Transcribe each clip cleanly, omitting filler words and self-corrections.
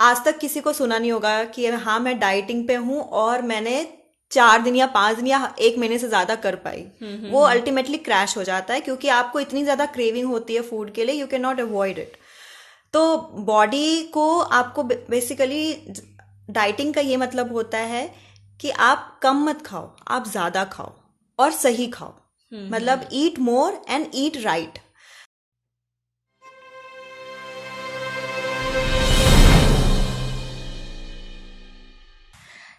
आज तक किसी को सुना नहीं होगा कि हाँ मैं डाइटिंग पे हूँ और मैंने 4 दिन या 5 दिन या एक महीने से ज्यादा कर पाई। वो अल्टीमेटली क्रैश हो जाता है, क्योंकि आपको इतनी ज्यादा क्रेविंग होती है फूड के लिए, you can not avoid it. तो बॉडी को आपको बेसिकली डाइटिंग का ये मतलब होता है कि आप कम मत खाओ, आप ज्यादा खाओ और सही खाओ। मतलब eat more and eat right.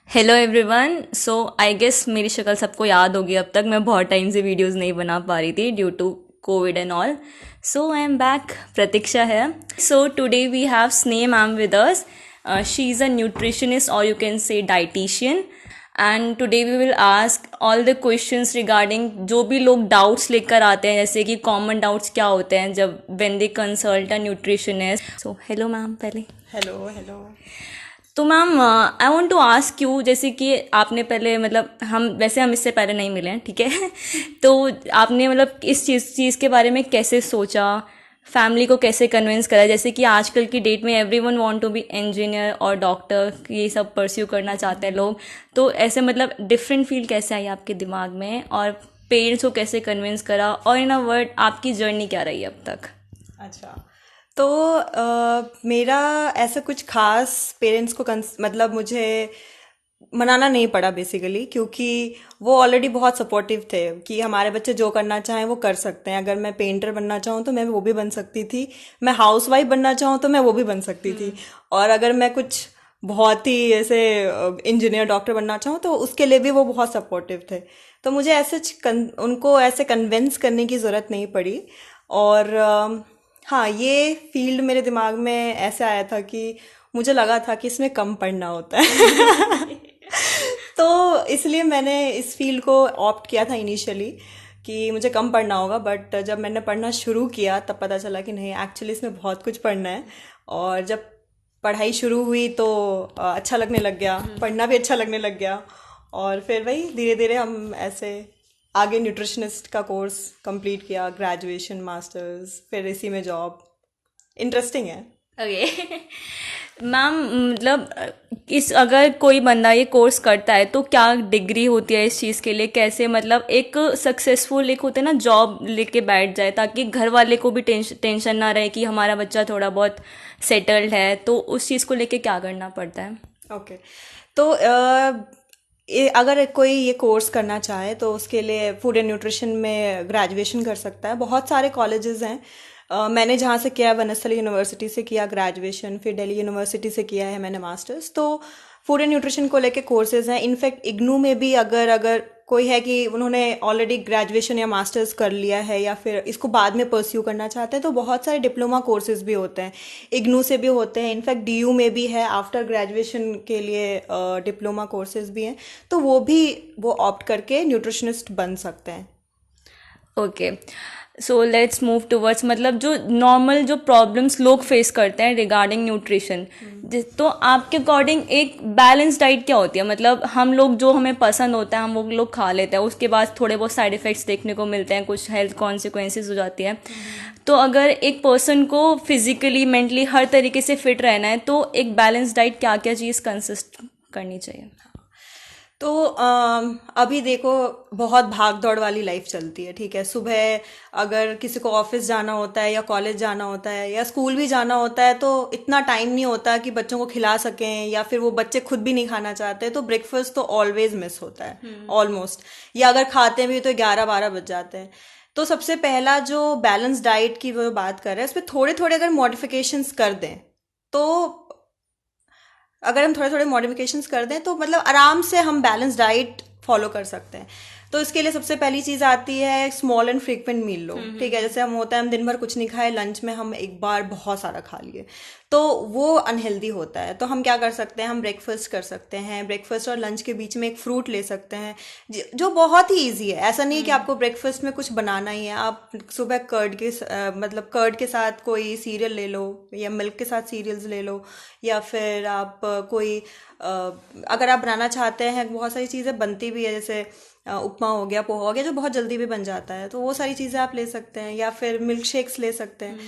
Hello everyone. So I guess मेरी शक्ल सबको याद होगी। अब तक मैं बहुत टाइम से वीडियोस नहीं बना पा रही थी due to Covid and all. So I am back. प्रतीक्षा है। So today we have Sneh ma'am with us. She is a nutritionist और you can say dietitian. And today we will ask all the questions regarding जो भी लोग doubts लेकर आते हैं, जैसे कि कॉमन डाउट्स क्या होते हैं जब when they consult a nutritionist. So hello ma'am पहले। Hello hello. तो ma'am I want to ask you, जैसे कि आपने पहले मतलब हम इससे पहले नहीं मिले हैं, ठीक है। तो आपने मतलब इस चीज़ के बारे में कैसे सोचा, फैमिली को कैसे कन्विंस करा? जैसे कि आजकल की डेट में everyone want to be engineer और डॉक्टर, ये सब परस्यू करना चाहते हैं लोग। तो ऐसे मतलब डिफरेंट फील्ड कैसे आई आपके दिमाग में, और पेरेंट्स को कैसे कन्विंस करा, और इन अ वर्ड आपकी जर्नी क्या रही अब तक? अच्छा, तो मेरा ऐसा कुछ खास पेरेंट्स को मतलब मुझे मनाना नहीं पड़ा बेसिकली, क्योंकि वो ऑलरेडी बहुत सपोर्टिव थे कि हमारे बच्चे जो करना चाहें वो कर सकते हैं। अगर मैं पेंटर बनना चाहूँ तो मैं वो भी बन सकती थी, मैं हाउसवाइफ बनना चाहूँ तो मैं वो भी बन सकती थी, और अगर मैं कुछ बहुत ही ऐसे इंजीनियर डॉक्टर बनना चाहूँ तो उसके लिए भी वो बहुत सपोर्टिव थे। तो मुझे ऐसे उनको ऐसे कन्विंस करने की ज़रूरत नहीं पड़ी। और हाँ, ये फील्ड मेरे दिमाग में ऐसे आया था कि मुझे लगा था कि इसमें कम पढ़ना होता है। तो इसलिए मैंने इस फील्ड को ऑप्ट किया था इनिशियली कि मुझे कम पढ़ना होगा, बट जब मैंने पढ़ना शुरू किया तब पता चला कि नहीं, एक्चुअली इसमें बहुत कुछ पढ़ना है। और जब पढ़ाई शुरू हुई तो अच्छा लगने लग गया, पढ़ना भी अच्छा लगने लग गया। और फिर वही धीरे धीरे हम ऐसे आगे न्यूट्रिशनिस्ट का कोर्स कंप्लीट किया, ग्रेजुएशन, मास्टर्स, फिर इसी में जॉब। इंटरेस्टिंग है। ओके। मैम मतलब इस अगर कोई बंदा ये कोर्स करता है तो क्या डिग्री होती है इस चीज़ के लिए? कैसे मतलब एक सक्सेसफुल एक होते हैं ना जॉब लेके बैठ जाए, ताकि घर वाले को भी टेंशन ना रहे कि हमारा बच्चा थोड़ा बहुत सेटल्ड है, तो उस चीज़ को लेके क्या करना पड़ता है? ओके, तो अगर कोई ये कोर्स करना चाहे तो उसके लिए फूड एंड न्यूट्रिशन में ग्रेजुएशन कर सकता है। बहुत सारे कॉलेजेस हैं। मैंने जहाँ से किया है, वनस्थली यूनिवर्सिटी से किया ग्रेजुएशन, फिर दिल्ली यूनिवर्सिटी से किया है मैंने मास्टर्स। तो फूड एंड न्यूट्रिशन को लेके कोर्सेज हैं। इनफैक्ट इग्नू में भी अगर अगर कोई है कि उन्होंने ऑलरेडी ग्रेजुएशन या मास्टर्स कर लिया है या फिर इसको बाद में परस्यू करना चाहते हैं, तो बहुत सारे डिप्लोमा कोर्सेज भी होते हैं। इग्नू से भी होते हैं, इनफैक्ट डीयू में भी है, आफ्टर ग्रेजुएशन के लिए डिप्लोमा कोर्सेज भी हैं। तो वो ऑप्ट करके न्यूट्रिशनिस्ट बन सकते हैं। Okay, so let's move towards मतलब जो नॉर्मल जो प्रॉब्लम्स लोग फेस करते हैं रिगार्डिंग न्यूट्रिशन। तो आपके अकॉर्डिंग एक बैलेंस डाइट क्या होती है? मतलब हम लोग जो हमें पसंद होता है हम वो लोग खा लेते हैं, उसके बाद थोड़े बहुत साइड इफ़ेक्ट्स देखने को मिलते हैं, कुछ हेल्थ कॉन्सिक्वेंसेज हो जाती है। तो अगर एक पर्सन को फिजिकली मेंटली हर तरीके से फिट रहना है तो एक बैलेंस डाइट क्या क्या चीज़ कंसिस्ट करनी चाहिए? तो अभी देखो, बहुत भाग दौड़ वाली लाइफ चलती है, ठीक है। सुबह अगर किसी को ऑफिस जाना होता है या कॉलेज जाना होता है या स्कूल भी जाना होता है, तो इतना टाइम नहीं होता कि बच्चों को खिला सकें, या फिर वो बच्चे खुद भी नहीं खाना चाहते, तो ब्रेकफास्ट तो ऑलवेज मिस होता है ऑलमोस्ट। या अगर खाते भी तो 11-12 बज जाते हैं। तो सबसे पहला जो बैलेंस डाइट की वो बात कर रहे हैं, उसमें थोड़े थोड़े अगर मॉडिफिकेशंस कर दें, तो अगर हम थोड़े थोड़े मॉडिफिकेशंस कर दें तो मतलब आराम से हम बैलेंस डाइट फॉलो कर सकते हैं। तो इसके लिए सबसे पहली चीज आती है स्मॉल एंड फ्रीक्वेंट मील लो, ठीक है। जैसे हम होता है हम दिन भर कुछ नहीं खाए, लंच में हम एक बार बहुत सारा खा लिए, तो वो अनहेल्दी होता है। तो हम क्या कर सकते हैं, हम ब्रेकफास्ट कर सकते हैं, ब्रेकफास्ट और लंच के बीच में एक फ्रूट ले सकते हैं, जो बहुत ही ईजी है। ऐसा नहीं है कि आपको ब्रेकफास्ट में कुछ बनाना ही है। आप सुबह मतलब कर्ड के साथ कोई सीरियल ले लो, या मिल्क के साथ सीरियल्स ले लो, या फिर आप अगर आप बनाना चाहते हैं, बहुत सारी चीज़ें बनती भी है, जैसे उपमा हो गया, पोहा हो गया, जो बहुत जल्दी भी बन जाता है, तो वो सारी चीज़ें आप ले सकते हैं, या फिर मिल्क शेक्स ले सकते हैं।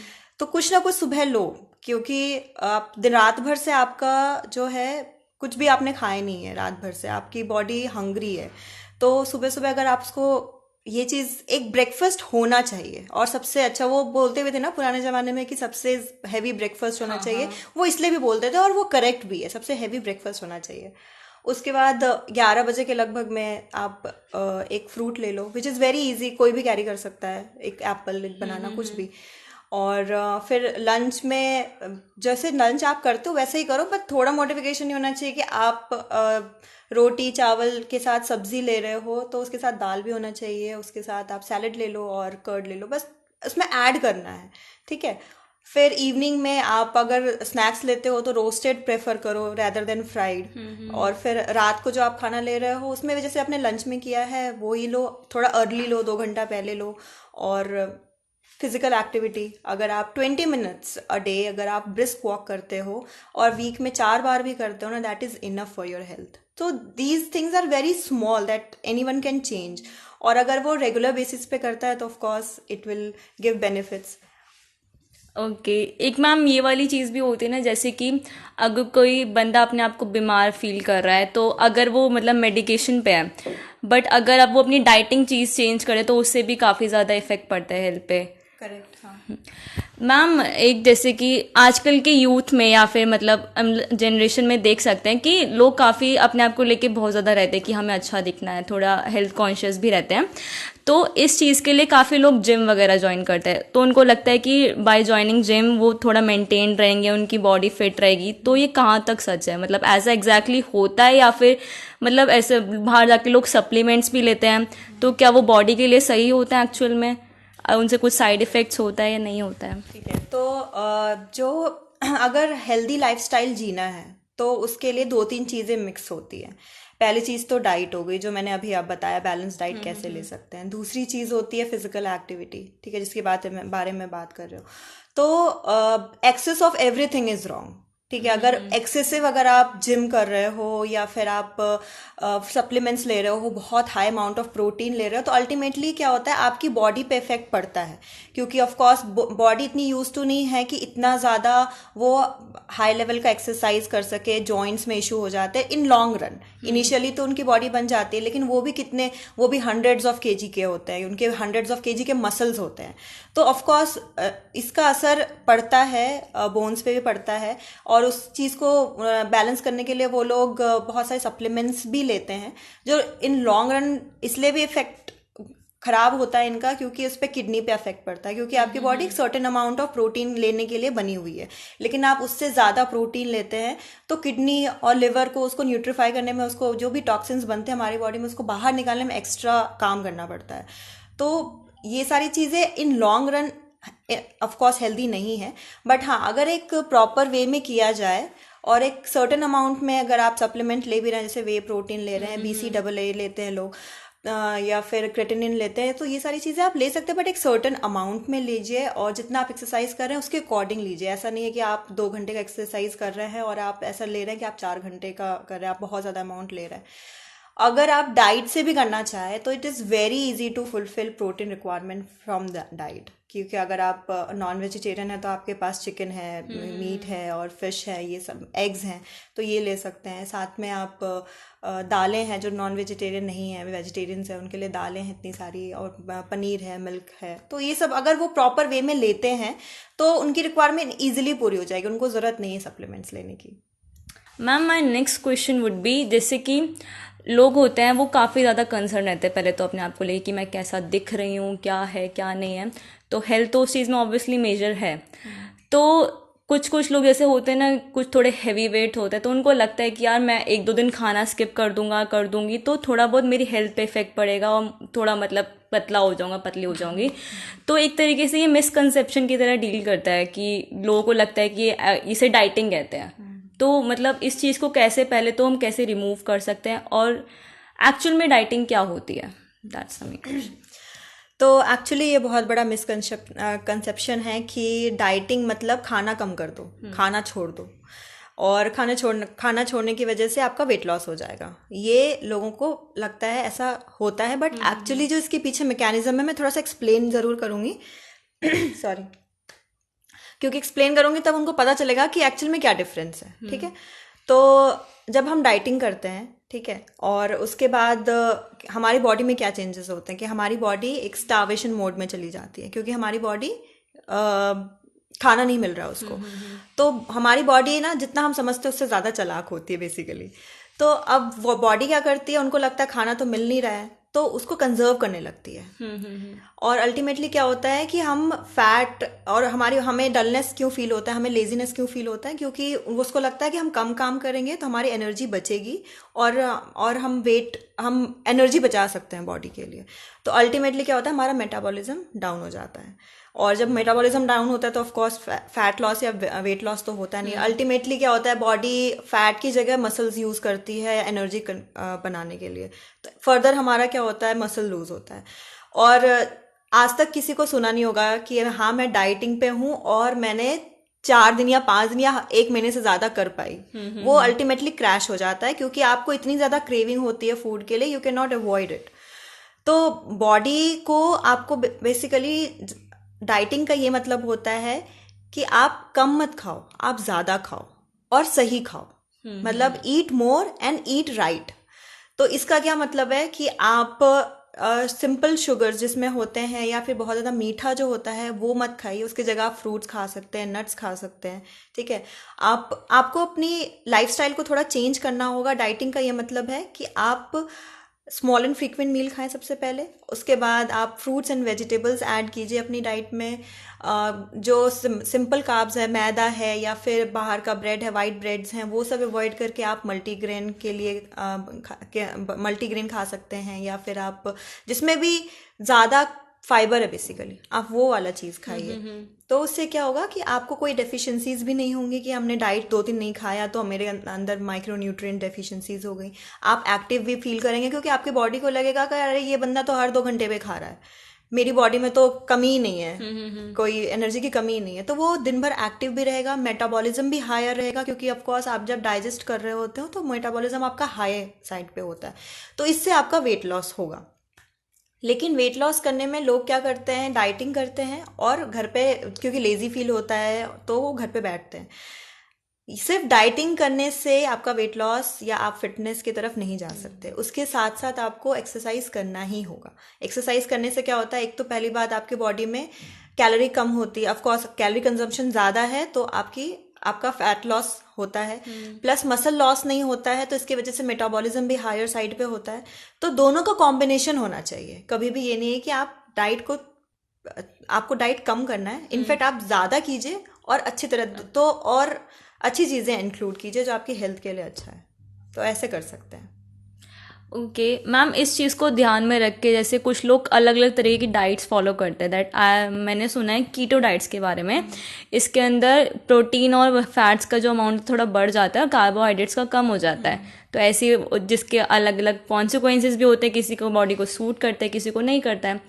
तो कुछ ना कुछ सुबह लो, क्योंकि आप दिन रात भर से आपका जो है कुछ भी आपने खाया नहीं है, रात भर से आपकी बॉडी हंग्री है। तो सुबह सुबह अगर आप उसको, ये चीज़ एक ब्रेकफास्ट होना चाहिए। और सबसे अच्छा, वो बोलते हुए थे ना पुराने ज़माने में कि सबसे हैवी ब्रेकफास्ट होना चाहिए, वो इसलिए भी बोलते थे और वो करेक्ट भी है, सबसे हैवी ब्रेकफास्ट होना चाहिए। उसके बाद 11 बजे के लगभग में आप एक फ्रूट ले लो, विच इज़ वेरी इजी, कोई भी कैरी कर सकता है, एक एप्पल, एक बनाना, कुछ भी। और फिर लंच में जैसे लंच आप करते हो वैसे ही करो, पर थोड़ा मॉडिफिकेशन ये होना चाहिए कि आप रोटी चावल के साथ सब्जी ले रहे हो तो उसके साथ दाल भी होना चाहिए, उसके साथ आप सैलड ले लो और कर्ड ले लो, बस उसमें ऐड करना है, ठीक है। फिर इवनिंग में आप अगर स्नैक्स लेते हो तो रोस्टेड प्रेफर करो रैदर देन फ्राइड। और फिर रात को जो आप खाना ले रहे हो उसमें जैसे आपने लंच में किया है वो ही लो, थोड़ा अर्ली लो, 2 घंटा पहले लो। और फिजिकल एक्टिविटी, अगर आप 20 मिनट्स अ डे अगर आप ब्रिस्क वॉक करते हो और वीक में 4 बार भी करते हो ना, that is enough for your health. तो these things are very small that anyone can change. और अगर वो रेगुलर बेसिस पे करता है तो of course it will give benefits. Okay, एक मैम ये वाली चीज़ भी होती है ना, जैसे कि अगर कोई बंदा अपने आप को बीमार फील कर रहा है तो अगर वो मतलब मेडिकेशन पे है, बट अगर अब वो अपनी डाइटिंग चीज़ चेंज करे तो उससे भी काफ़ी ज़्यादा इफेक्ट पड़ता है हेल्थ पे। करेक्ट, हाँ। मैम एक जैसे कि आजकल के यूथ में या फिर मतलब जनरेशन में देख सकते हैं कि लोग काफ़ी अपने आप को लेके बहुत ज़्यादा रहते हैं कि हमें अच्छा दिखना है, थोड़ा हेल्थ कॉन्शियस भी रहते हैं। तो इस चीज़ के लिए काफ़ी लोग जिम वगैरह ज्वाइन करते हैं, तो उनको लगता है कि बाय ज्वाइनिंग जिम वो थोड़ा मेंटेन रहेंगे, उनकी बॉडी फिट रहेगी। तो ये कहाँ तक सच है, मतलब ऐसा एग्जैक्टली होता है या फिर मतलब ऐसे बाहर जाके लोग सप्लीमेंट्स भी लेते हैं, तो क्या वो बॉडी के लिए सही होता है एक्चुअल में? उनसे कुछ साइड इफेक्ट्स होता है या नहीं होता है? ठीक है, तो जो अगर हेल्दी लाइफस्टाइल जीना है तो उसके लिए 2-3 चीज़ें मिक्स होती हैं। पहली चीज़ तो डाइट हो गई, जो मैंने अभी आप बताया, बैलेंस डाइट कैसे ले सकते हैं। दूसरी चीज़ होती है फिजिकल एक्टिविटी, ठीक है, जिसकी बारे में बात कर रहे हो। तो excess of everything is wrong, ठीक है। अगर एक्सेसिव अगर आप जिम कर रहे हो या फिर आप सप्लीमेंट्स ले रहे हो, बहुत हाई अमाउंट ऑफ प्रोटीन ले रहे हो, तो अल्टीमेटली क्या होता है, आपकी बॉडी पे इफेक्ट पड़ता है। क्योंकि ऑफ कोर्स बॉडी इतनी यूज टू नहीं है कि इतना ज़्यादा वो हाई लेवल का एक्सरसाइज कर सके, जॉइंट्स में इशू हो जाते हैं इन लॉन्ग रन। इनिशियली तो उनकी बॉडी बन जाती है, लेकिन वो भी हंड्रेड्स ऑफ केजी के होते हैं, उनके हंड्रेड्स ऑफ केजी के मसल्स होते हैं। तो ऑफ कोर्स इसका असर पड़ता है, बोन्स पे भी पड़ता है। और उस चीज़ को बैलेंस करने के लिए वो लोग बहुत सारे सप्लीमेंट्स भी लेते हैं, जो इन लॉन्ग रन इसलिए भी इफेक्ट खराब होता है इनका, क्योंकि उस पर किडनी पे अफेक्ट पड़ता है। क्योंकि आपकी बॉडी एक सर्टेन अमाउंट ऑफ प्रोटीन लेने के लिए बनी हुई है, लेकिन आप उससे ज़्यादा प्रोटीन लेते हैं तो किडनी और लिवर को उसको न्यूट्रीफाई करने में, उसको जो भी टॉक्सिन्स बनते हैं हमारी बॉडी में उसको बाहर निकालने में एक्स्ट्रा काम करना पड़ता है। तो ये सारी चीज़ें in long run of course healthy नहीं है। बट हाँ, अगर एक प्रॉपर वे में किया जाए और एक सर्टेन अमाउंट में अगर आप सप्लीमेंट ले भी रहे हैं, जैसे वे प्रोटीन ले रहे हैं, BCAA लेते हैं लोग, या फिर क्रेटिनिन लेते हैं, तो ये सारी चीज़ें आप ले सकते हैं, बट एक सर्टेन अमाउंट में लीजिए। और जितना आप एक्सरसाइज कर रहे हैं उसके अकॉर्डिंग लीजिए। ऐसा नहीं है कि आप 2 घंटे का एक्सरसाइज कर रहे हैं और आप ऐसा ले रहे हैं कि आप 4 घंटे का कर रहे हैं, आप बहुत ज़्यादा अमाउंट ले रहे हैं। अगर आप डाइट से भी करना चाहें तो it is very easy to fulfil protein requirement from the diet. क्योंकि अगर आप नॉन वेजिटेरियन है तो आपके पास चिकन है, मीट है और फिश है, ये सब एग्स हैं, तो ये ले सकते हैं। साथ में आप दालें हैं, जो नॉन वेजिटेरियन नहीं है, वेजिटेरियंस हैं, उनके लिए दालें हैं इतनी सारी, और पनीर है, मिल्क है। तो ये सब अगर वो प्रॉपर वे में लेते हैं तो उनकी रिक्वायरमेंट ईजिली पूरी हो जाएगी, उनको ज़रूरत नहीं है सप्लीमेंट्स लेने की। Ma'am my next question would be, जैसे कि लोग होते हैं वो काफ़ी ज़्यादा कंसर्न रहते हैं पहले तो अपने आप को लेके कि मैं कैसा दिख रही हूँ, क्या है क्या नहीं है। तो हेल्थ तो उस चीज़ में ऑब्वियसली मेजर है। तो कुछ कुछ लोग जैसे होते हैं ना, कुछ थोड़े हैवी वेट होते हैं, तो उनको लगता है कि यार मैं 1-2 दिन खाना स्किप कर दूंगी तो थोड़ा बहुत मेरी हेल्थ पे इफेक्ट पड़ेगा और थोड़ा मतलब पतला हो जाऊंगा, पतली हो जाऊंगी। तो एक तरीके से ये मिसकंसेप्शन की तरह डील करता है कि लोगों को लगता है कि इसे डाइटिंग कहते हैं। तो मतलब इस चीज़ को कैसे, पहले तो हम कैसे रिमूव कर सकते हैं और एक्चुअल में डाइटिंग क्या होती है? That's the question. तो एक्चुअली ये बहुत बड़ा कंसेप्शन है कि डाइटिंग मतलब खाना कम कर दो, खाना छोड़ दो, और खाना छोड़ने की वजह से आपका वेट लॉस हो जाएगा। ये लोगों को लगता है ऐसा होता है, बट एक्चुअली जो इसके पीछे मैकेनिज्म है मैं थोड़ा सा एक्सप्लेन ज़रूर करूँगी। सॉरी। क्योंकि एक्सप्लेन करूंगी तब उनको पता चलेगा कि एक्चुअल में क्या डिफरेंस है, ठीक है। तो जब हम डाइटिंग करते हैं, ठीक है, और उसके बाद हमारी बॉडी में क्या चेंजेस होते हैं कि हमारी बॉडी एक स्टार्वेशन मोड में चली जाती है, क्योंकि हमारी बॉडी खाना नहीं मिल रहा उसको। तो हमारी बॉडी ना, जितना हम समझते हैं उससे ज़्यादा चालाक होती है बेसिकली। तो अब वो बॉडी क्या करती है, उनको लगता है खाना तो मिल नहीं रहा है, तो उसको कंजर्व करने लगती है। और अल्टीमेटली क्या होता है कि हम फैट, और हमें डलनेस क्यों फील होता है, हमें लेजीनेस क्यों फील होता है, क्योंकि उसको लगता है कि हम कम काम करेंगे तो हमारी एनर्जी बचेगी, और हम एनर्जी बचा सकते हैं बॉडी के लिए। तो अल्टीमेटली क्या होता है, हमारा मेटाबॉलिज्म डाउन हो जाता है। और जब मेटाबॉलिज्म डाउन होता है तो ऑफ कोर्स फैट लॉस या वेट लॉस तो होता नहीं। अल्टीमेटली क्या होता है, बॉडी फैट की जगह मसल्स यूज करती है एनर्जी बनाने के लिए। तो फर्दर हमारा क्या होता है, मसल लूज होता है। और आज तक किसी को सुना नहीं होगा कि हाँ मैं डाइटिंग पे हूँ और मैंने 4 दिन या 5 दिन या 1 महीने से ज्यादा कर पाई। वो अल्टीमेटली क्रैश हो जाता है, क्योंकि आपको इतनी ज्यादा क्रेविंग होती है फूड के लिए, you can not avoid it. तो बॉडी को आपको बेसिकली डाइटिंग का ये मतलब होता है कि आप कम मत खाओ, आप ज्यादा खाओ और सही खाओ। मतलब eat more and eat right. तो इसका क्या मतलब है कि आप सिंपल शुगर जिसमें होते हैं या फिर बहुत ज़्यादा मीठा जो होता है वो मत खाइए। उसकी जगह आप फ्रूट्स खा सकते हैं, नट्स खा सकते हैं, ठीक है। आपको अपनी लाइफस्टाइल को थोड़ा चेंज करना होगा। डाइटिंग का ये मतलब है कि आप स्मॉल एंड फ्रीक्वेंट मील खाएं सबसे पहले। उसके बाद आप फ्रूट्स एंड वेजिटेबल्स ऐड कीजिए अपनी डाइट में। जो सिंपल कार्ब्स है, मैदा है या फिर बाहर का ब्रेड है, वाइट ब्रेड्स हैं, वो सब अवॉइड करके आप मल्टीग्रेन के लिए मल्टीग्रेन खा सकते हैं। या फिर आप जिसमें भी ज़्यादा फाइबर है बेसिकली, आप वो वाला चीज़ खाइए। तो उससे क्या होगा कि आपको कोई डेफिशिएंसीज भी नहीं होंगी कि हमने डाइट 2 दिन नहीं खाया तो मेरे अंदर माइक्रो न्यूट्रिएंट डेफिशिएंसीज हो गई। आप एक्टिव भी फील करेंगे, क्योंकि आपकी बॉडी को लगेगा कि अरे ये बंदा तो हर 2 घंटे पे खा रहा है, मेरी बॉडी में तो कमी ही नहीं है, कोई एनर्जी की कमी ही नहीं है। तो वो दिन भर एक्टिव भी रहेगा, मेटाबॉलिज्म भी हायर रहेगा, क्योंकि ऑफकोर्स आप जब डाइजेस्ट कर रहे होते हो तो मेटाबॉलिज्म आपका हाई साइड पे होता है। तो इससे आपका वेट लॉस होगा। लेकिन वेट लॉस करने में लोग क्या करते हैं, डाइटिंग करते हैं और घर पे, क्योंकि लेजी फील होता है तो वो घर पे बैठते हैं। सिर्फ डाइटिंग करने से आपका वेट लॉस या आप फिटनेस की तरफ नहीं जा सकते। उसके साथ साथ आपको एक्सरसाइज करना ही होगा। एक्सरसाइज करने से क्या होता है, एक तो पहली बात आपकी बॉडी में कैलोरी कम होती है। ऑफकोर्स कैलोरी कंजम्पशन ज़्यादा है तो आपका फैट लॉस होता है, प्लस मसल लॉस नहीं होता है, तो इसकी वजह से मेटाबॉलिज्म भी हायर साइड पे होता है। तो दोनों का कॉम्बिनेशन होना चाहिए। कभी भी ये नहीं है कि आपको डाइट कम करना है, इनफैक्ट आप ज़्यादा कीजिए और अच्छी तरह, तो और अच्छी चीज़ें इंक्लूड कीजिए जो आपकी हेल्थ के लिए अच्छा है। तो ऐसे कर सकते हैं। ओके मैम, इस चीज़ को ध्यान में रख के जैसे कुछ लोग अलग अलग तरह की डाइट्स फॉलो करते हैं, मैंने सुना है कीटो डाइट्स के बारे में। इसके अंदर प्रोटीन और फैट्स का जो अमाउंट थोड़ा बढ़ जाता है और कार्बोहाइड्रेट्स का कम हो जाता है। तो ऐसे जिसके अलग अलग कॉन्सिक्वेंसेस भी होते हैं, किसी को बॉडी को सूट करता है, किसी को नहीं करता है।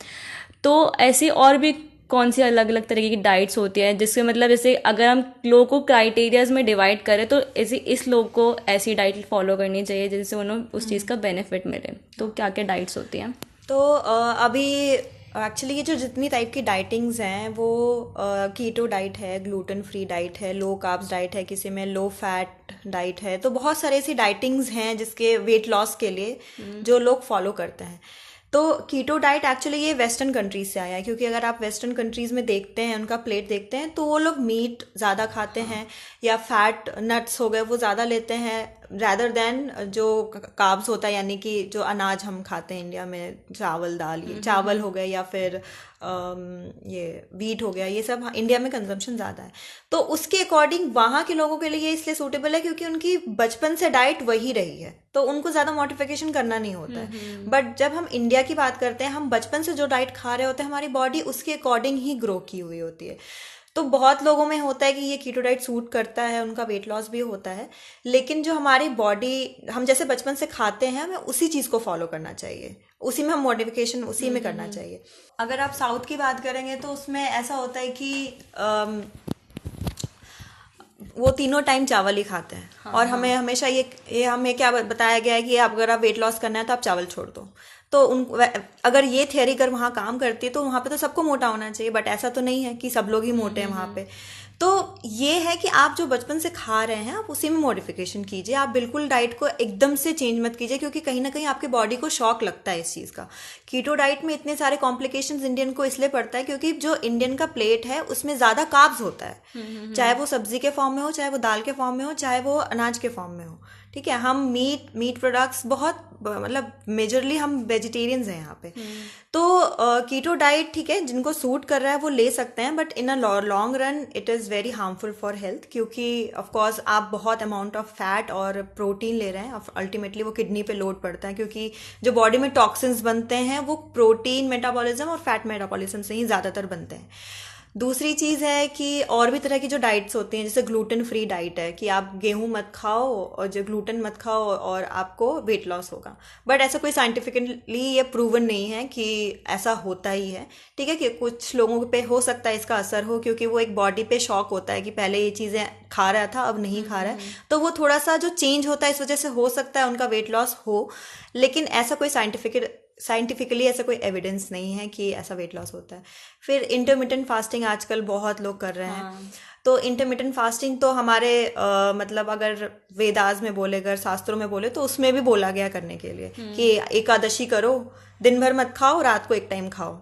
तो ऐसी और भी कौन सी अलग अलग तरीके की डाइट्स होती है, जिसके मतलब जैसे अगर हम लोगों को क्राइटेरियाज में डिवाइड करें तो ऐसे इस लोग को ऐसी डाइट फॉलो करनी चाहिए जिससे उन्हें उस चीज़ का बेनिफिट मिले। तो क्या क्या डाइट्स होती हैं? तो अभी एक्चुअली ये जो जितनी टाइप की डाइटिंग्स हैं वो कीटो डाइट है, ग्लूटेन फ्री डाइट है, लो कार्ब्स डाइट है, किसी में लो फैट डाइट है। तो बहुत सारे ऐसी डाइटिंग्स हैं जिसके वेट लॉस के लिए जो लोग फॉलो करते हैं। तो कीटो डाइट एक्चुअली ये वेस्टर्न कंट्रीज से आया है, क्योंकि अगर आप वेस्टर्न कंट्रीज में देखते हैं, उनका प्लेट देखते हैं, तो वो लोग मीट ज़्यादा खाते हैं या फैट नट्स हो गए वो ज़्यादा लेते हैं रैदर देन जो कार्ब्स होता है, यानी कि जो अनाज हम खाते हैं इंडिया में, चावल दाल, ये चावल हो गए या फिर ये वीट हो गया, ये सब इंडिया में कंजम्पशन ज़्यादा है। तो उसके अकॉर्डिंग वहाँ के लोगों के लिए ये इसलिए सूटेबल है क्योंकि उनकी बचपन से डाइट वही रही है, तो उनको ज़्यादा मॉडिफिकेशन करना नहीं होता है। बट जब हम इंडिया की बात करते हैं, हम बचपन से जो डाइट खा रहे होते हैं, हमारी बॉडी उसके अकॉर्डिंग ही ग्रो की हुई होती है। तो बहुत लोगों में होता है कि ये कीटो डाइट सूट करता है, उनका वेट लॉस भी होता है। लेकिन जो हमारी बॉडी, हम जैसे बचपन से खाते हैं, हमें उसी चीज़ को फॉलो करना चाहिए, उसी में हम मॉडिफिकेशन उसी में करना चाहिए। अगर आप साउथ की बात करेंगे तो उसमें ऐसा होता है कि वो तीनों टाइम चावल ही खाते हैं। और हमें हमेशा ये हमें क्या बताया गया है कि अगर आप वेट लॉस करना है तो आप चावल छोड़ दो। तो अगर ये थियरी अगर वहाँ काम करती है तो वहाँ पे तो सबको मोटा होना चाहिए, बट ऐसा तो नहीं है कि सब लोग ही मोटे हैं वहाँ पे। तो ये है कि आप जो बचपन से खा रहे हैं आप उसी में मॉडिफिकेशन कीजिए, आप बिल्कुल डाइट को एकदम से चेंज मत कीजिए, क्योंकि कहीं ना कहीं आपके बॉडी को शॉक लगता है इस चीज़ का। कीटो डाइट में इतने सारे कॉम्प्लिकेशंस इंडियन को इसलिए पड़ता है क्योंकि जो इंडियन का प्लेट है उसमें ज़्यादा कार्ब्स होता है, चाहे वो सब्जी के फॉर्म में हो, चाहे वो दाल के फॉर्म में हो, चाहे वो अनाज के फॉर्म में हो। ठीक है, हम मीट प्रोडक्ट्स बहुत मतलब मेजरली हम वेजिटेरियंस हैं यहाँ पे। तो कीटो डाइट ठीक है, जिनको सूट कर रहा है वो ले सकते हैं, but in a long run it is very harmful for health, क्योंकि ऑफ कोर्स आप बहुत अमाउंट ऑफ फैट और प्रोटीन ले रहे हैं, अल्टीमेटली वो किडनी पे लोड पड़ता है, क्योंकि जो बॉडी में टॉक्सिन्स बनते हैं वो प्रोटीन मेटाबॉलिज्म और फैट मेटाबॉलिज्म से ही ज़्यादातर बनते हैं। दूसरी चीज़ है कि और भी तरह की जो डाइट्स होती हैं, जैसे ग्लूटेन फ्री डाइट है कि आप गेहूं मत खाओ और जो ग्लूटेन मत खाओ और आपको वेट लॉस होगा, बट ऐसा कोई साइंटिफिकली ये प्रूवन नहीं है कि ऐसा होता ही है। ठीक है, कि कुछ लोगों पे हो सकता है इसका असर हो, क्योंकि वो एक बॉडी पे शॉक होता है कि पहले ये चीज़ें खा रहा था अब नहीं खा रहा है, तो वो थोड़ा सा जो चेंज होता है इस वजह से हो सकता है उनका वेट लॉस हो, लेकिन ऐसा कोई साइंटिफिकली ऐसा कोई एविडेंस नहीं है कि ऐसा वेट लॉस होता है। फिर इंटरमिटेंट फास्टिंग आजकल बहुत लोग कर रहे हैं। तो इंटरमिटेंट फास्टिंग तो हमारे मतलब अगर वेदास में बोले, अगर शास्त्रों में बोले, तो उसमें भी बोला गया करने के लिए कि एकादशी करो, दिन भर मत खाओ, रात को एक टाइम खाओ।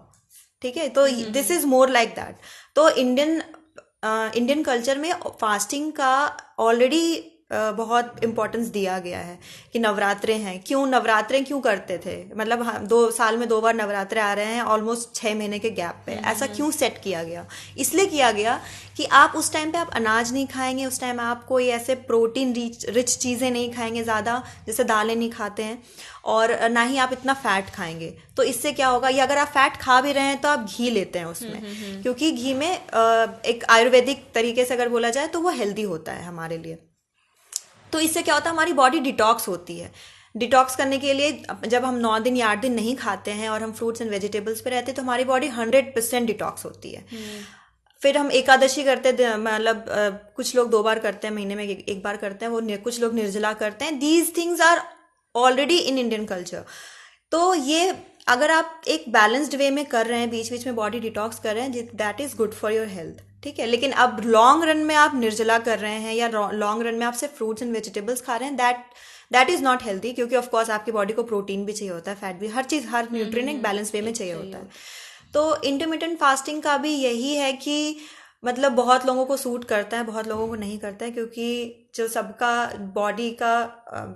ठीक है, तो this is more like that. तो इंडियन कल्चर में फास्टिंग का ऑलरेडी बहुत इम्पोर्टेंस दिया गया है कि नवरात्रे हैं। नवरात्रे क्यों करते थे, मतलब 2 साल में 2 बार नवरात्रे आ रहे हैं ऑलमोस्ट 6 महीने के गैप पे, ऐसा क्यों सेट किया गया? इसलिए किया गया कि आप उस टाइम पे आप अनाज नहीं खाएंगे, उस टाइम आप कोई ऐसे प्रोटीन रिच चीज़ें नहीं खाएंगे ज़्यादा, जैसे दालें नहीं खाते हैं, और ना ही आप इतना फैट खाएंगे। तो इससे क्या होगा, या अगर आप फैट खा भी रहे हैं तो आप घी लेते हैं उसमें, क्योंकि घी में एक आयुर्वेदिक तरीके से अगर बोला जाए तो वो हेल्दी होता है हमारे लिए। तो इससे क्या होता है, हमारी बॉडी डिटॉक्स होती है। डिटॉक्स करने के लिए जब हम 9 दिन या 8 दिन नहीं खाते हैं और हम फ्रूट्स एंड वेजिटेबल्स पे रहते हैं तो हमारी बॉडी 100% डिटॉक्स होती है। फिर हम एकादशी करते हैं, मतलब कुछ लोग 2 बार करते हैं, महीने में एक बार करते हैं, वो कुछ लोग निर्जला करते हैं। These things are already in Indian culture. तो ये अगर आप एक बैलेंस्ड वे में कर रहे हैं, बीच बीच में बॉडी डिटॉक्स कर रहे हैं, that is good for your health. ठीक है, लेकिन अब लॉन्ग रन में आप निर्जला कर रहे हैं या लॉन्ग रन में आप सिर्फ फ्रूट्स एंड वेजिटेबल्स खा रहे हैं, दैट इज नॉट हेल्दी, क्योंकि ऑफ कोर्स आपकी बॉडी को प्रोटीन भी चाहिए होता है, फैट भी, हर चीज, हर न्यूट्रिएंट एक बैलेंस वे में चाहिए होता है। तो इंटरमिटेंट फास्टिंग का भी यही है कि मतलब बहुत लोगों को सूट करता है, बहुत लोगों को नहीं करता है, क्योंकि जो सबका बॉडी का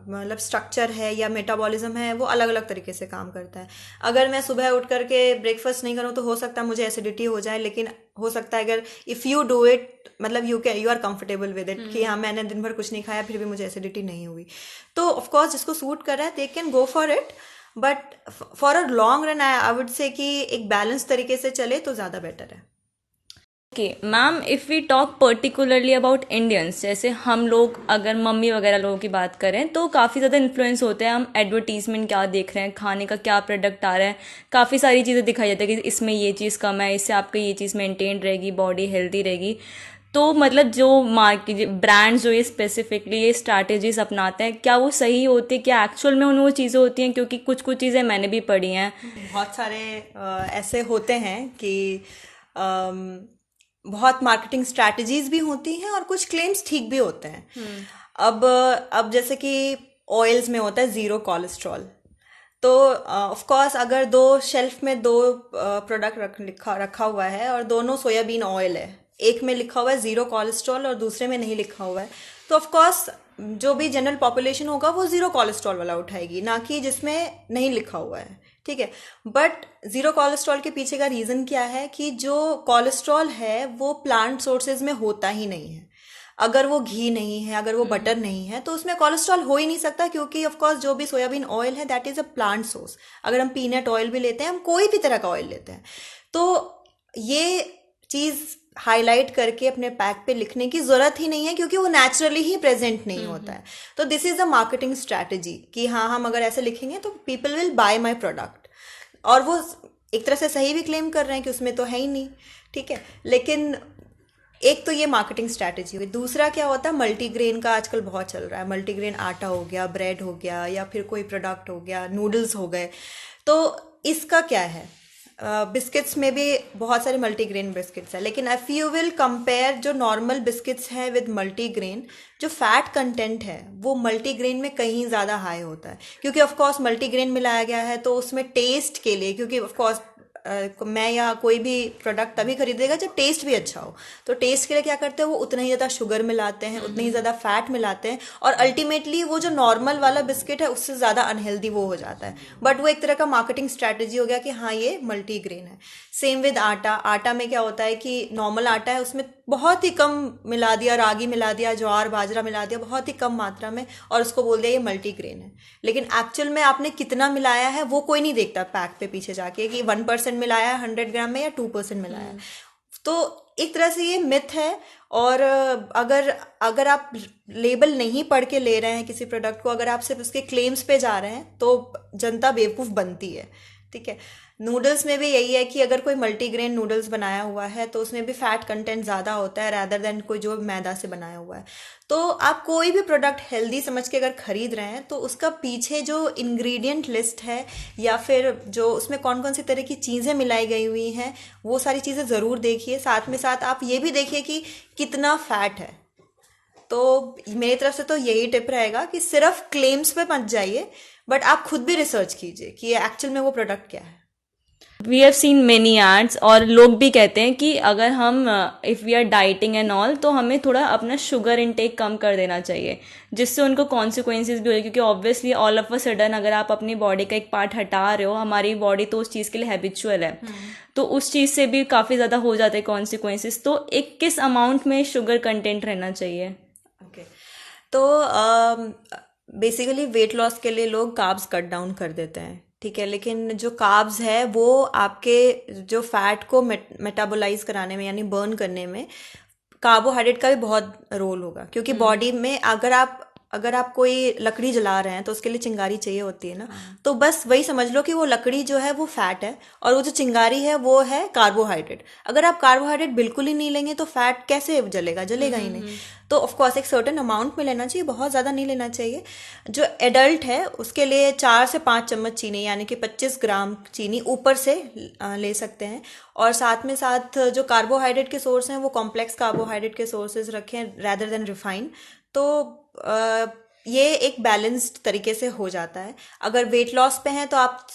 मतलब स्ट्रक्चर है या मेटाबॉलिज्म है वो अलग अलग तरीके से काम करता है। अगर मैं सुबह उठ करके ब्रेकफास्ट नहीं करूँ तो हो सकता है मुझे एसिडिटी हो जाए, लेकिन हो सकता है अगर इफ़ यू डू इट, मतलब you are comfortable with it कि हाँ मैंने दिन भर कुछ नहीं खाया फिर भी मुझे एसिडिटी नहीं हुई, तो ऑफकोर्स जिसको सूट कर रहा है they can go for it, but for a long run I would say कि एक बैलेंस तरीके से चले तो ज़्यादा बेटर है। Okay ma'am, if we talk particularly about Indians, जैसे हम लोग अगर मम्मी वगैरह लोगों की बात करें तो काफ़ी ज़्यादा इन्फ्लुएंस होते हैं, हम एडवर्टीजमेंट क्या देख रहे हैं, खाने का क्या प्रोडक्ट आ रहा है, काफ़ी सारी चीज़ें दिखाई जाती है कि इसमें ये चीज़ कम है, इससे आपकी ये चीज़ मेंटेन रहेगी, बॉडी हेल्दी रहेगी। तो मतलब जो मार्केट ब्रांड्स जो ये स्पेसिफिकली ये स्ट्रैटेजीज अपनाते हैं, क्या वो सही होती है, क्या एक्चुअल में उन्हें वो चीज़ें होती हैं? क्योंकि कुछ कुछ चीज़ें मैंने भी पढ़ी हैं। बहुत सारे ऐसे होते हैं कि बहुत मार्केटिंग स्ट्रैटेजीज भी होती हैं और कुछ क्लेम्स ठीक भी होते हैं। अब जैसे कि ऑयल्स में होता है ज़ीरो कोलेस्ट्रॉल, तो ऑफ कोर्स अगर 2 शेल्फ में 2 प्रोडक्ट रखा हुआ है और दोनों सोयाबीन ऑयल है, एक में लिखा हुआ है ज़ीरो कोलेस्ट्रॉल और दूसरे में नहीं लिखा हुआ है, तो ऑफ कोर्स जो भी जनरल पॉपुलेशन होगा वो ज़ीरो कोलेस्ट्रॉल वाला उठाएगी, ना कि जिसमें नहीं लिखा हुआ है। ठीक है, बट ज़ीरो कोलेस्ट्रॉल के पीछे का रीज़न क्या है कि जो कोलेस्ट्रॉल है वो प्लांट सोर्सेज में होता ही नहीं है। अगर वो घी नहीं है, अगर वो बटर नहीं है, तो उसमें कोलेस्ट्रॉल हो ही नहीं सकता, क्योंकि ऑफ कोर्स जो भी सोयाबीन ऑयल है that is a plant source. अगर हम पीनट ऑयल भी लेते हैं, हम कोई भी तरह का ऑयल लेते हैं, तो ये चीज़ हाईलाइट करके अपने पैक पे लिखने की जरूरत ही नहीं है, क्योंकि वो नेचुरली ही प्रेजेंट नहीं होता है। तो this is a marketing strategy कि हाँ हम अगर ऐसे लिखेंगे तो people will buy my product, और वो एक तरह से सही भी क्लेम कर रहे हैं कि उसमें तो है ही नहीं। ठीक है, लेकिन एक तो ये मार्केटिंग स्ट्रैटेजी हुई। दूसरा क्या होता है, मल्टीग्रेन का आजकल बहुत चल रहा है। मल्टीग्रेन आटा हो गया, ब्रेड हो गया, या फिर कोई प्रोडक्ट हो गया, नूडल्स हो गए। तो इसका क्या है, बिस्किट्स में भी बहुत सारे मल्टीग्रेन बिस्किट्स हैं, लेकिन इफ़ यू विल कंपेयर जो नॉर्मल बिस्किट्स हैं विद मल्टीग्रेन, जो फैट कंटेंट है वो मल्टीग्रेन में कहीं ज़्यादा हाई होता है, क्योंकि ऑफ कोर्स मल्टीग्रेन मिलाया गया है तो उसमें टेस्ट के लिए, क्योंकि ऑफ कोर्स मैं या कोई भी प्रोडक्ट तभी खरीदेगा जब टेस्ट भी अच्छा हो, तो टेस्ट के लिए क्या करते हैं वो उतना ही ज़्यादा शुगर मिलाते हैं, उतनी ही ज़्यादा फैट मिलाते हैं, और अल्टीमेटली वो जो नॉर्मल वाला बिस्किट है उससे ज़्यादा अनहेल्दी वो हो जाता है। बट वो एक तरह का मार्केटिंग स्ट्रैटेजी हो गया कि हाँ ये मल्टीग्रेन है। सेम विद आटा। आटा में क्या होता है कि नॉर्मल आटा है उसमें बहुत ही कम मिला दिया, रागी मिला दिया, ज्वार बाजरा मिला दिया बहुत ही कम मात्रा में, और उसको बोल दिया ये मल्टीग्रेन है। लेकिन एक्चुअल में आपने कितना मिलाया है वो कोई नहीं देखता पैक पे पीछे जाके कि 1% मिलाया है 100 ग्राम में या 2% मिलाया है। तो एक तरह से ये मिथ है। और अगर अगर आप लेबल नहीं पढ़ के ले रहे हैं किसी प्रोडक्ट को, अगर आप सिर्फ उसके क्लेम्स पे जा रहे हैं तो जनता बेवकूफ़ बनती है। ठीक है। नूडल्स में भी यही है कि अगर कोई मल्टीग्रेन नूडल्स बनाया हुआ है तो उसमें भी फैट कंटेंट ज़्यादा होता है रैदर देन कोई जो मैदा से बनाया हुआ है। तो आप कोई भी प्रोडक्ट हेल्दी समझ के अगर खरीद रहे हैं तो उसका पीछे जो इंग्रेडिएंट लिस्ट है या फिर जो उसमें कौन कौन सी तरह की चीज़ें मिलाई गई हुई हैं वो सारी चीज़ें ज़रूर देखिए। साथ में साथ आप ये भी देखिए कि कितना फैट है। तो मेरी तरफ से तो यही टिप रहेगा कि सिर्फ क्लेम्स पे मत जाइए, बट आप खुद भी रिसर्च कीजिए कि ये एक्चुअल में वो प्रोडक्ट क्या है। We have seen many ads, और लोग भी कहते हैं कि अगर हम if we are dieting and all तो हमें थोड़ा अपना शुगर इनटेक कम कर देना चाहिए, जिससे उनको कॉन्सिक्वेंसेज भी हो, क्योंकि obviously all of a sudden अगर आप अपनी बॉडी का एक पार्ट हटा रहे हो, हमारी बॉडी तो उस चीज़ के लिए हैबिचुअल है, तो उस चीज़ से भी काफ़ी ज़्यादा हो जाते हैं कॉन्सिक्वेंसेज। तो एक किस अमाउंट में शुगर कंटेंट रहना चाहिए? ओके। तो बेसिकली वेट लॉस के लिए लोग कार्ब्स कट डाउन कर देते हैं। ठीक है। लेकिन जो कार्ब्स है वो आपके जो फैट को मेटाबोलाइज कराने में यानी बर्न करने में कार्बोहाइड्रेट का भी बहुत रोल होगा, क्योंकि बॉडी में अगर आप कोई लकड़ी जला रहे हैं तो उसके लिए चिंगारी चाहिए होती है ना। तो बस वही समझ लो कि वो लकड़ी जो है वो फैट है और वो जो चिंगारी है वो है कार्बोहाइड्रेट। अगर आप कार्बोहाइड्रेट बिल्कुल ही नहीं लेंगे तो फैट कैसे जलेगा? जलेगा ही नहीं। तो ऑफ कोर्स एक सर्टेन अमाउंट में लेना चाहिए, बहुत ज़्यादा नहीं लेना चाहिए। जो एडल्ट है उसके लिए 4 से 5 चम्मच चीनी यानी कि 25 ग्राम चीनी ऊपर से ले सकते हैं। और साथ में साथ जो कार्बोहाइड्रेट के सोर्स हैं वो कॉम्प्लेक्स कार्बोहाइड्रेट के सोर्सेज रखें रैदर देन रिफाइंड। तो ये एक बैलेंस्ड तरीके से हो जाता है। अगर वेट लॉस पे हैं तो आप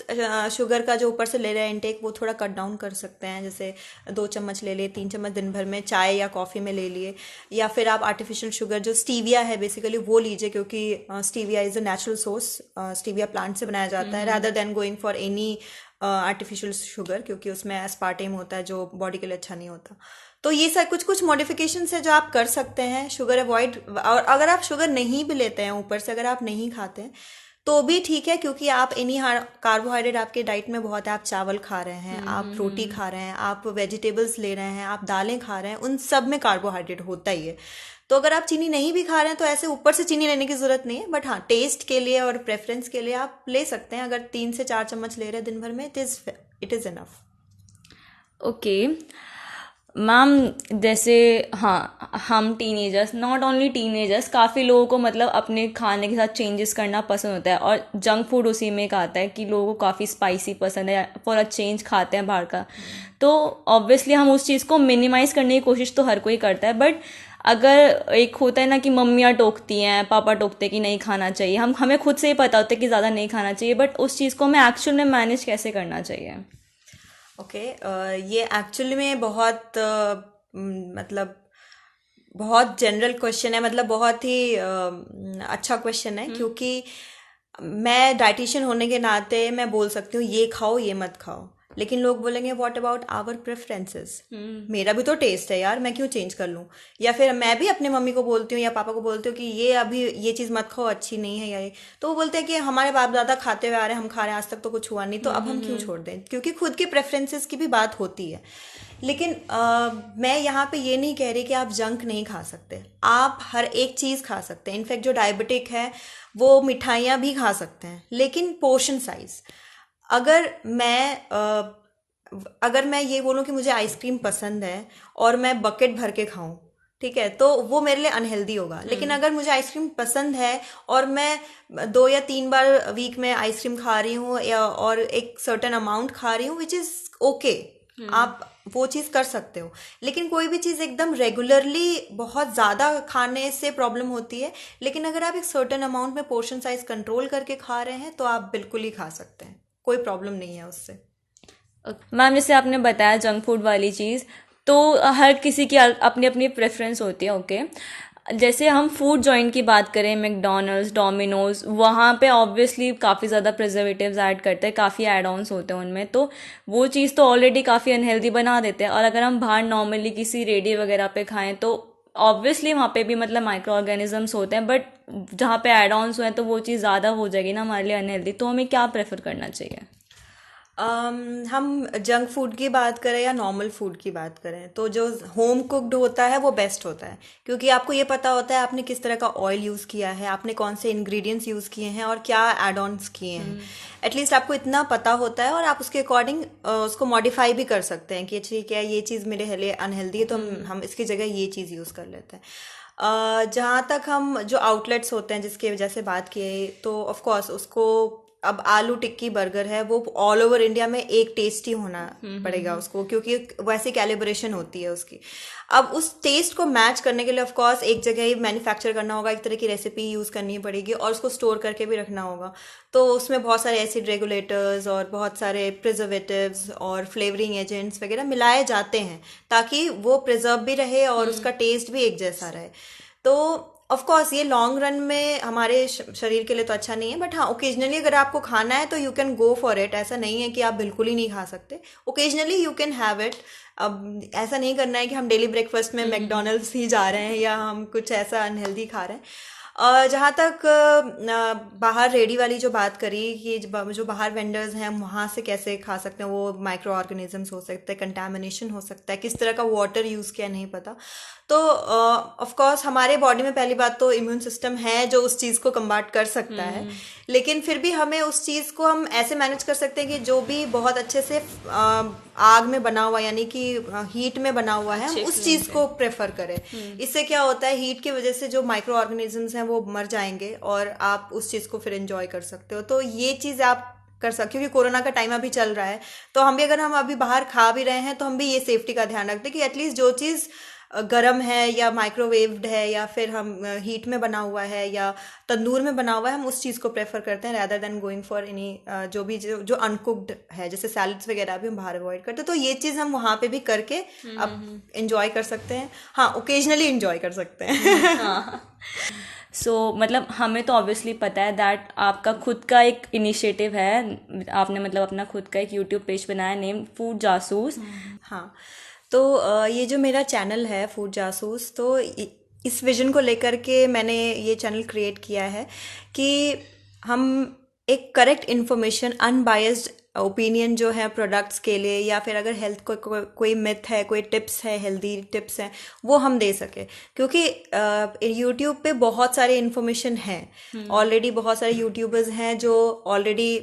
शुगर का जो ऊपर से ले रहे हैं इनटेक वो थोड़ा कट डाउन कर सकते हैं, जैसे 2 चम्मच ले लिए, 3 चम्मच दिन भर में चाय या कॉफ़ी में ले लिए, या फिर आप आर्टिफिशियल शुगर जो स्टीविया है बेसिकली वो लीजिए, क्योंकि stevia is a natural source, stevia plant से बनाया जाता है rather than going for any artificial sugar, क्योंकि उसमें एस्पार्टेम होता है जो बॉडी के लिए अच्छा नहीं होता। तो ये सब कुछ कुछ मॉडिफिकेशंस है जो आप कर सकते हैं शुगर अवॉइड। और अगर आप शुगर नहीं भी लेते हैं ऊपर से, अगर आप नहीं खाते हैं तो भी ठीक है, क्योंकि आप इन्हीं कार्बोहाइड्रेट आपके डाइट में बहुत है। आप चावल खा रहे हैं, आप रोटी खा रहे हैं, आप वेजिटेबल्स ले रहे हैं, आप दालें खा रहे हैं, उन सब में कार्बोहाइड्रेट होता ही है। तो अगर आप चीनी नहीं भी खा रहे हैं तो ऐसे ऊपर से चीनी लेने की ज़रूरत नहीं है, बट हाँ टेस्ट के लिए और प्रेफरेंस के लिए आप ले सकते हैं। अगर 3 से 4 चम्मच ले रहे हैं दिन भर में it is enough. Okay ma'am, जैसे हाँ हम टीनेजर्स, नॉट ओनली टीनेजर्स, काफ़ी लोगों को मतलब अपने खाने के साथ चेंजेस करना पसंद होता है, और जंक फूड उसी में एक आता है कि लोगों को काफ़ी स्पाइसी पसंद है, फॉर अ चेंज खाते हैं बाहर का। तो ऑब्वियसली हम उस चीज़ को मिनिमाइज़ करने की कोशिश तो हर कोई करता है, बट अगर एक होता है ना कि मम्मियाँ टोकती हैं, पापा टोकते हैं कि नहीं खाना चाहिए, हमें खुद से ही पता होता है कि ज़्यादा नहीं खाना चाहिए, बट उस चीज़ को हमें एक्चुअल में मैनेज कैसे करना चाहिए? ओके। ये एक्चुअली में बहुत मतलब बहुत जनरल क्वेश्चन है, मतलब बहुत ही अच्छा क्वेश्चन है, क्योंकि मैं डाइटिशियन होने के नाते मैं बोल सकती हूँ ये खाओ ये मत खाओ, लेकिन लोग बोलेंगे व्हाट अबाउट आवर प्रेफरेंसेस, मेरा भी तो टेस्ट है यार, मैं क्यों चेंज कर लूँ? या फिर मैं भी अपनी मम्मी को बोलती हूँ या पापा को बोलती हूँ कि ये अभी ये चीज़ मत खाओ, अच्छी नहीं है, या ये तो वो बोलते हैं कि हमारे बाप दादा खाते हुए आ रहे हैं, हम खा रहे हैं, आज तक तो कुछ हुआ नहीं, तो अब हम क्यों छोड़ दें? क्योंकि खुद की प्रेफरेंसेस की भी बात होती है। लेकिन मैं यहाँ पे ये नहीं कह रही कि आप जंक नहीं खा सकते, आप हर एक चीज़ खा सकते हैं। इनफैक्ट जो डायबिटिक है वो मिठाइयाँ भी खा सकते हैं, लेकिन पोर्शन साइज। अगर मैं अगर मैं ये बोलूँ कि मुझे आइसक्रीम पसंद है और मैं बकेट भर के खाऊं, ठीक है, तो वो मेरे लिए अनहेल्दी होगा। लेकिन अगर मुझे आइसक्रीम पसंद है और मैं 2 या 3 बार वीक में आइसक्रीम खा रही हूँ या और एक सर्टेन अमाउंट खा रही हूँ, विच इज ओके, आप वो चीज कर सकते हो। लेकिन कोई भी चीज एकदम रेगुलरली बहुत ज्यादा खाने से प्रॉब्लम होती है। लेकिन अगर आप एक सर्टेन अमाउंट में पोर्शन साइज कंट्रोल करके खा रहे हैं तो आप बिल्कुल ही खा सकते हैं, कोई प्रॉब्लम नहीं है उससे। मैम जैसे आपने बताया जंक फूड वाली चीज़, तो हर किसी की अपनी अपनी प्रेफरेंस होती है, ओके। जैसे हम फूड जॉइंट की बात करें, मैकडोनल्ड्स, डोमिनोज, वहाँ पे ऑब्वियसली काफ़ी ज़्यादा प्रिजर्वेटिव्स ऐड करते हैं, काफ़ी एड ऑन्स होते हैं उनमें, तो वो चीज़ तो ऑलरेडी काफ़ी अनहेल्दी बना देते हैं। और अगर हम बाहर नॉर्मली किसी रेडी वगैरह पे खाएं तो ऑब्वियसली वहाँ पे भी मतलब माइक्रो ऑर्गेनिजम्स होते हैं, बट जहाँ पे एड ऑन्स हुए हैं तो वो चीज़ ज़्यादा हो जाएगी ना हमारे लिए अनहेल्दी। तो हमें क्या प्रेफर करना चाहिए? हम जंक फूड की बात करें या नॉर्मल फूड की बात करें, तो जो होम कुक्ड होता है वो बेस्ट होता है, क्योंकि आपको ये पता होता है आपने किस तरह का ऑयल यूज़ किया है, आपने कौन से इंग्रेडिएंट्स यूज़ किए हैं और क्या एड ऑन्स किए हैं। एटलीस्ट आपको इतना पता होता है और आप उसके अकॉर्डिंग उसको मॉडिफाई भी कर सकते हैं कि ठीक है, ये चीज़ मेरे लिए अनहेल्दी है तो हम इसकी जगह ये चीज़ यूज़ कर लेते हैं। जहाँ तक हम जो आउटलेट्स होते हैं जिसकी वजह से बात किए, तो ऑफ कोर्स उसको, अब आलू टिक्की बर्गर है, वो ऑल ओवर इंडिया में एक टेस्ट ही होना पड़ेगा उसको, क्योंकि वैसी कैलिब्रेशन होती है उसकी। अब उस टेस्ट को मैच करने के लिए ऑफ कोर्स एक जगह ही मैन्युफैक्चर करना होगा, एक तरह की रेसिपी यूज़ करनी पड़ेगी और उसको स्टोर करके भी रखना होगा। तो उसमें बहुत सारे एसिड रेगुलेटर्स और बहुत सारे प्रिजर्वेटिव्स और फ्लेवरिंग एजेंट्स वगैरह मिलाए जाते हैं ताकि वो प्रिजर्व भी रहे और उसका टेस्ट भी एक जैसा रहे। तो ऑफ कोर्स ये लॉन्ग रन में हमारे शरीर के लिए तो अच्छा नहीं है, बट हाँ, ओकेजनली अगर आपको खाना है तो you can go for it. ऐसा नहीं है कि आप बिल्कुल ही नहीं खा सकते, occasionally you can have it. अब ऐसा नहीं करना है कि हम डेली ब्रेकफास्ट में मैकडोनल्ड्स ही जा रहे हैं या हम कुछ ऐसा अनहेल्दी खा रहे हैं। जहाँ तक बाहर रेडी वाली जो बात करी कि जो बाहर वेंडर्स हैं वहाँ से कैसे खा सकते हैं, वो माइक्रो ऑर्गेनिजम्स हो सकते हैं, कंटामिनेशन हो सकता है, किस तरह का वाटर यूज़ किया नहीं पता। तो ऑफ कोर्स हमारे बॉडी में पहली बात तो इम्यून सिस्टम है जो उस चीज़ को कम्बाट कर सकता है, लेकिन फिर भी हमें उस चीज़ को हम ऐसे मैनेज कर सकते हैं कि जो भी बहुत अच्छे से आग में बना हुआ यानी कि हीट में बना हुआ है, हम उस चीज़ को प्रेफर करें। इससे क्या होता है, हीट की वजह से जो माइक्रो ऑर्गेनिजम्स हैं वो मर जाएंगे और आप उस चीज़ को फिर एंजॉय कर सकते हो। तो ये चीज़ आप कर सकते, क्योंकि कोरोना का टाइम अभी चल रहा है, तो हम भी अगर हम अभी बाहर खा भी रहे हैं तो हम भी ये सेफ्टी का ध्यान रखते हैं कि एटलीस्ट जो चीज़ गरम है या माइक्रोवेव्ड है या फिर हम हीट में बना हुआ है या तंदूर में बना हुआ है, हम उस चीज़ को प्रेफर करते हैं rather than going for any जो अनकुक्ड है, जैसे सैलड्स वगैरह भी हम बाहर अवॉइड करते हैं। तो ये चीज़ हम वहाँ पे भी करके अब इंजॉय कर सकते हैं। हाँ, ओकेजनली इंजॉय कर सकते हैं। मतलब हमें तो ऑब्वियसली पता है दैट आपका खुद का एक इनिशिएटिव है, आपने मतलब अपना खुद का एक यूट्यूब पेज बनाया नेम फूड जासूस। हाँ, तो ये जो मेरा चैनल है फूड जासूस, तो इस विजन को लेकर के मैंने ये चैनल क्रिएट किया है कि हम एक करेक्ट इन्फॉर्मेशन, अनबायस्ड ओपिनियन जो है प्रोडक्ट्स के लिए, या फिर अगर हेल्थ कोई मिथ है, कोई टिप्स है, हेल्दी टिप्स हैं, वो हम दे सके। क्योंकि यूट्यूब पे बहुत सारे इन्फॉर्मेशन हैं, ऑलरेडी बहुत सारे यूट्यूबर्स हैं जो ऑलरेडी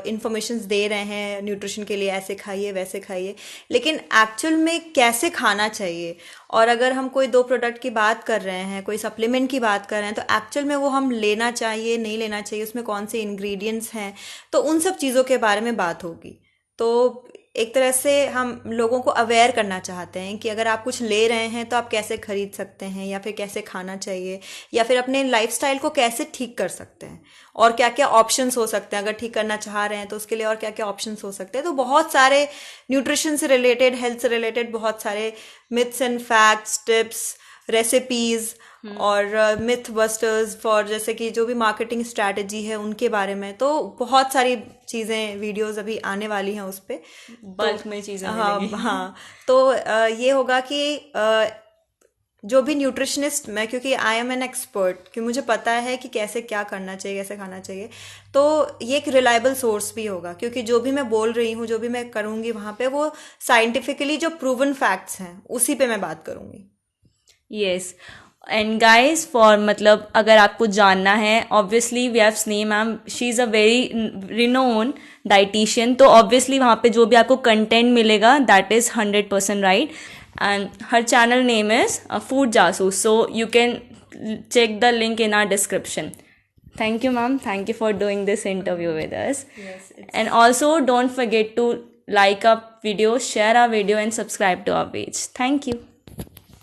इन्फॉर्मेशन दे रहे हैं न्यूट्रिशन के लिए, ऐसे खाइए वैसे खाइए, लेकिन एक्चुअल में कैसे खाना चाहिए, और अगर हम कोई 2 प्रोडक्ट की बात कर रहे हैं, कोई सप्लीमेंट की बात कर रहे हैं, तो एक्चुअल में वो हम लेना चाहिए नहीं लेना चाहिए, उसमें कौन से इंग्रेडिएंट्स हैं, तो उन सब चीज़ों के बारे में बात होगी। तो एक तरह से हम लोगों को अवेयर करना चाहते हैं कि अगर आप कुछ ले रहे हैं तो आप कैसे खरीद सकते हैं, या फिर कैसे खाना चाहिए, या फिर अपने लाइफस्टाइल को कैसे ठीक कर सकते हैं, और क्या क्या ऑप्शंस हो सकते हैं। अगर ठीक करना चाह रहे हैं तो उसके लिए और क्या क्या ऑप्शंस हो सकते हैं। तो बहुत सारे न्यूट्रिशन से रिलेटेड, हेल्थ से रिलेटेड बहुत सारे myths and facts, tips, recipes और मिथ बस्टर्स फॉर, जैसे कि जो भी मार्केटिंग स्ट्रैटेजी है उनके बारे में, तो बहुत सारी चीज़ें, वीडियोस अभी आने वाली हैं उस पर, बल्क में चीज़ें हाँ हाँ। तो ये होगा कि जो भी न्यूट्रिशनिस्ट, मैं क्योंकि आई एम एन एक्सपर्ट, कि मुझे पता है कि कैसे क्या करना चाहिए, कैसे खाना चाहिए, तो ये एक रिलायबल सोर्स भी होगा, क्योंकि जो भी मैं बोल रही हूँ, जो भी मैं करूँगी वहाँ पे, वो साइंटिफिकली जो प्रूवन फैक्ट्स हैं उसी पे मैं बात करूँगी। यस, एंड गाइज फॉर मतलब अगर आपको जानना है, obviously we have Sneha ma'am, she is a very renowned dietitian, तो ऑब्वियसली वहाँ पे जो भी आपको कंटेंट मिलेगा that is 100% right. and her channel name is Food Jasoos. So you can check the link in our description. Thank you, ma'am. Thank you for doing this interview with us. Yes, And also don't forget to like our video, share our video, and subscribe to our page. Thank you.